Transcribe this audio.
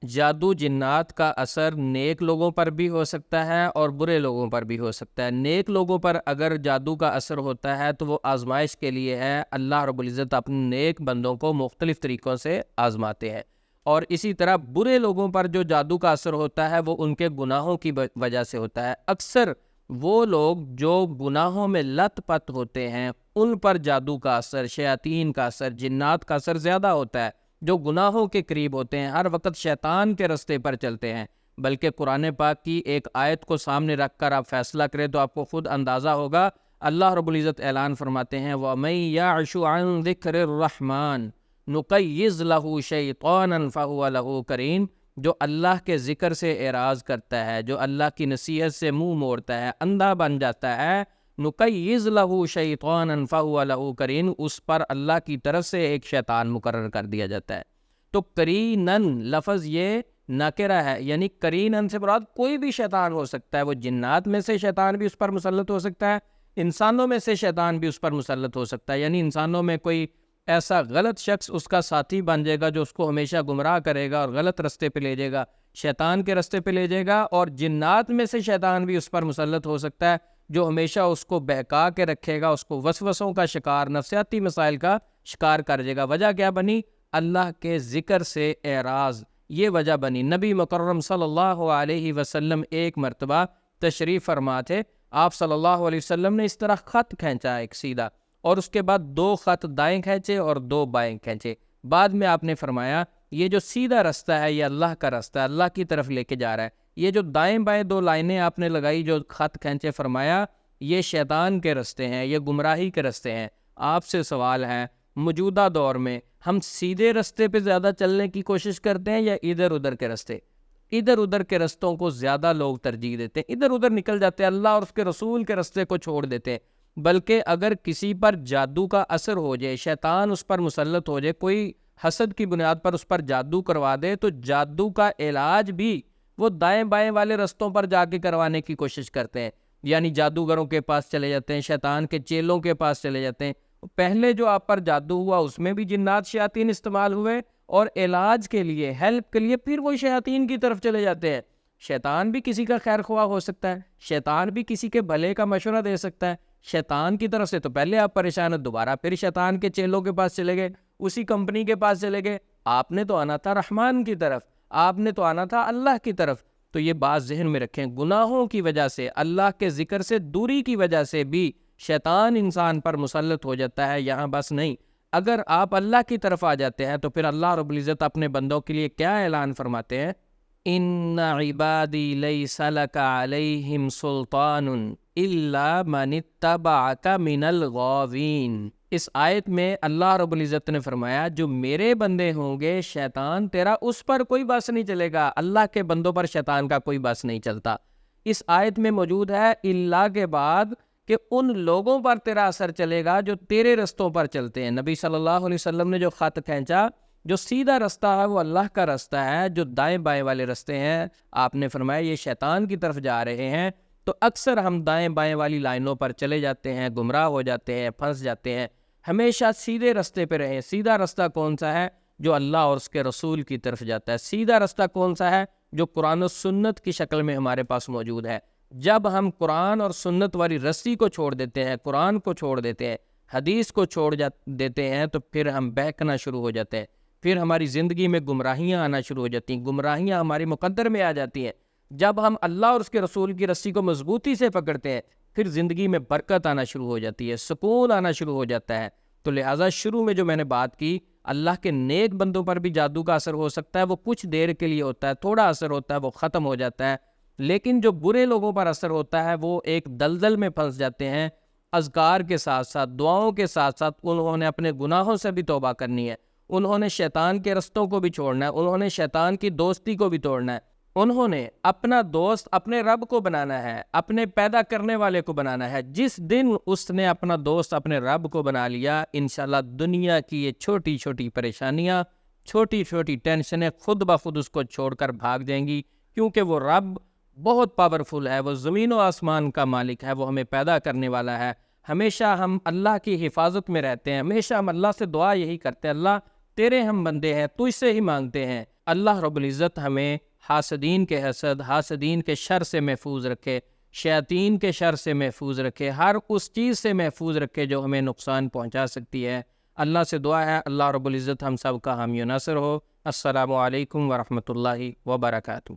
جادو جنات کا اثر نیک لوگوں پر بھی ہو سکتا ہے اور برے لوگوں پر بھی ہو سکتا ہے۔ نیک لوگوں پر اگر جادو کا اثر ہوتا ہے تو وہ آزمائش کے لیے ہے، اللہ رب العزت اپنے نیک بندوں کو مختلف طریقوں سے آزماتے ہیں۔ اور اسی طرح برے لوگوں پر جو جادو کا اثر ہوتا ہے وہ ان کے گناہوں کی وجہ سے ہوتا ہے۔ اکثر وہ لوگ جو گناہوں میں لت پت ہوتے ہیں ان پر جادو کا اثر، شیاطین کا اثر، جنات کا اثر زیادہ ہوتا ہے۔ جو گناہوں کے قریب ہوتے ہیں، ہر وقت شیطان کے رستے پر چلتے ہیں، بلکہ قرآن پاک کی ایک آیت کو سامنے رکھ کر آپ فیصلہ کریں تو آپ کو خود اندازہ ہوگا۔ اللہ رب العزت اعلان فرماتے ہیں وَمَن يَعْشُ عَن ذِكْرِ الرَّحْمَنِ نُقَيِّضْ لَهُ شَيْطَانًا فَهُوَ لَهُ قَرِينٌ، جو اللہ کے ذکر سے اعراض کرتا ہے، جو اللہ کی نصیحت سے منہ موڑتا ہے، اندھا بن جاتا ہے، نُقَيِّضْ لَهُ شَيْطَانًا فَهُوَ لَهُ قَرِينٌ، اس پر اللہ کی طرف سے ایک شیطان مقرر کر دیا جاتا ہے۔ تو قرینن لفظ یہ ناکرہ ہے، یعنی قرینن سے مراد کوئی بھی شیطان ہو سکتا ہے، وہ جنات میں سے شیطان بھی اس پر مسلط ہو سکتا ہے، انسانوں میں سے شیطان بھی اس پر مسلط ہو سکتا ہے، یعنی انسانوں میں کوئی ایسا غلط شخص اس کا ساتھی بن جائے گا جو اس کو ہمیشہ گمراہ کرے گا اور غلط رستے پہ لے جائے گا، شیطان کے رستے پہ لے جائے گا، اور جنات میں سے شیطان بھی اس پر مسلط ہو سکتا ہے جو ہمیشہ اس کو بہکا کے رکھے گا، اس کو وسوسوں کا شکار، نفسیاتی مسائل کا شکار کر جائے گا۔ وجہ کیا بنی؟ اللہ کے ذکر سے اعراض، یہ وجہ بنی۔ نبی مکرم صلی اللہ علیہ وسلم ایک مرتبہ تشریف فرما تھے، آپ صلی اللہ علیہ وسلم نے اس طرح خط کھینچا ایک سیدھا، اور اس کے بعد 2 خط دائیں کھینچے اور 2 بائیں کھینچے۔ بعد میں آپ نے فرمایا یہ جو سیدھا رستہ ہے یہ اللہ کا رستہ ہے، اللہ کی طرف لے کے جا رہا ہے۔ یہ جو دائیں بائیں 2 لائنیں آپ نے لگائی، جو خط کھینچے، فرمایا یہ شیطان کے رستے ہیں، یہ گمراہی کے رستے ہیں۔ آپ سے سوال ہے، موجودہ دور میں ہم سیدھے رستے پہ زیادہ چلنے کی کوشش کرتے ہیں یا ادھر ادھر کے رستے؟ ادھر ادھر کے رستوں کو زیادہ لوگ ترجیح دیتے ہیں، ادھر ادھر نکل جاتے ہیں، اللہ اور اس کے رسول کے رستے کو چھوڑ دیتے ہیں۔ بلکہ اگر کسی پر جادو کا اثر ہو جائے، شیطان اس پر مسلط ہو جائے، کوئی حسد کی بنیاد پر اس پر جادو کروا دے، تو جادو کا علاج بھی وہ دائیں بائیں والے رستوں پر جا کے کروانے کی کوشش کرتے ہیں، یعنی جادوگروں کے پاس چلے جاتے ہیں، شیطان کے چیلوں کے پاس چلے جاتے ہیں۔ پہلے جو آپ پر جادو ہوا اس میں بھی جنات شیاطین استعمال ہوئے، اور علاج کے لیے، ہیلپ کے لیے پھر وہ شیاطین کی طرف چلے جاتے ہیں۔ شیطان بھی کسی کا خیر خواہ ہو سکتا ہے، شیطان بھی کسی کے بھلے کا مشورہ دے سکتا ہے۔ شیطان کی طرف سے تو پہلے آپ پریشان ہیں، دوبارہ پھر شیطان کے چیلوں کے پاس چلے گئے، اسی کمپنی کے پاس چلے گئے۔ آپ نے تو آنا تھا رحمان کی طرف، آپ نے تو آنا تھا اللہ کی طرف۔ تو یہ بات ذہن میں رکھیں، گناہوں کی وجہ سے، اللہ کے ذکر سے دوری کی وجہ سے بھی شیطان انسان پر مسلط ہو جاتا ہے۔ یہاں بس نہیں، اگر آپ اللہ کی طرف آ جاتے ہیں تو پھر اللہ رب العزت اپنے بندوں کے لیے کیا اعلان فرماتے ہیں؟ ان عبادی لیس لک علیہم سلطان الا من اتبعک من الغاوین۔ اس آیت میں اللہ رب العزت نے فرمایا جو میرے بندے ہوں گے، شیطان تیرا اس پر کوئی بس نہیں چلے گا۔ اللہ کے بندوں پر شیطان کا کوئی بس نہیں چلتا۔ اس آیت میں موجود ہے اللہ کے بعد کہ ان لوگوں پر تیرا اثر چلے گا جو تیرے رستوں پر چلتے ہیں۔ نبی صلی اللہ علیہ وسلم نے جو خط کھینچا، جو سیدھا رستہ ہے وہ اللہ کا رستہ ہے، جو دائیں بائیں والے رستے ہیں آپ نے فرمایا یہ شیطان کی طرف جا رہے ہیں۔ تو اکثر ہم دائیں بائیں والی لائنوں پر چلے جاتے ہیں، گمراہ ہو جاتے ہیں، پھنس جاتے ہیں۔ ہمیشہ سیدھے رستے پہ رہیں۔ سیدھا رستہ کون سا ہے؟ جو اللہ اور اس کے رسول کی طرف جاتا ہے۔ سیدھا رستہ کون سا ہے؟ جو قرآن و سنت کی شکل میں ہمارے پاس موجود ہے۔ جب ہم قرآن اور سنت والی رسی کو چھوڑ دیتے ہیں، قرآن کو چھوڑ دیتے ہیں، حدیث کو چھوڑ دیتے ہیں، تو پھر ہم بہکنا شروع ہو جاتے ہیں، پھر ہماری زندگی میں گمراہیاں آنا شروع ہو جاتی ہیں، گمراہیاں ہماری مقدر میں آ جاتی ہیں۔ جب ہم اللہ اور اس کے رسول کی رسی کو مضبوطی سے پکڑتے ہیں، پھر زندگی میں برکت آنا شروع ہو جاتی ہے، سکون آنا شروع ہو جاتا ہے۔ تو لہٰذا شروع میں جو میں نے بات کی، اللہ کے نیک بندوں پر بھی جادو کا اثر ہو سکتا ہے، وہ کچھ دیر کے لیے ہوتا ہے، تھوڑا اثر ہوتا ہے، وہ ختم ہو جاتا ہے۔ لیکن جو برے لوگوں پر اثر ہوتا ہے وہ ایک دلدل میں پھنس جاتے ہیں۔ اذکار کے ساتھ ساتھ، دعاؤں کے ساتھ ساتھ انہوں نے اپنے گناہوں سے بھی توبہ کرنی ہے، انہوں نے شیطان کے رستوں کو بھی چھوڑنا ہے، انہوں نے شیطان کی دوستی کو بھی توڑنا ہے، انہوں نے اپنا دوست اپنے رب کو بنانا ہے، اپنے پیدا کرنے والے کو بنانا ہے۔ جس دن اس نے اپنا دوست اپنے رب کو بنا لیا، انشاءاللہ دنیا کی یہ چھوٹی چھوٹی پریشانیاں، چھوٹی چھوٹی ٹینشنیں خود بخود اس کو چھوڑ کر بھاگ جائیں گی، کیونکہ وہ رب بہت پاورفل ہے، وہ زمین و آسمان کا مالک ہے، وہ ہمیں پیدا کرنے والا ہے۔ ہمیشہ ہم اللہ کی حفاظت میں رہتے ہیں، ہمیشہ ہم اللہ سے دعا یہی کرتے ہیں، اللہ تیرے ہم بندے ہیں، تجھ سے ہی مانگتے ہیں اللہ رب العزت ہمیں حاسدین کے حسد، حاسدین کے شر سے محفوظ رکھے، شیاطین کے شر سے محفوظ رکھے، ہر اس چیز سے محفوظ رکھے جو ہمیں نقصان پہنچا سکتی ہے۔ اللہ سے دعا ہے اللہ رب العزت ہم سب کا حامی و ناصر ہو۔ السلام علیکم ورحمۃ اللہ وبرکاتہ۔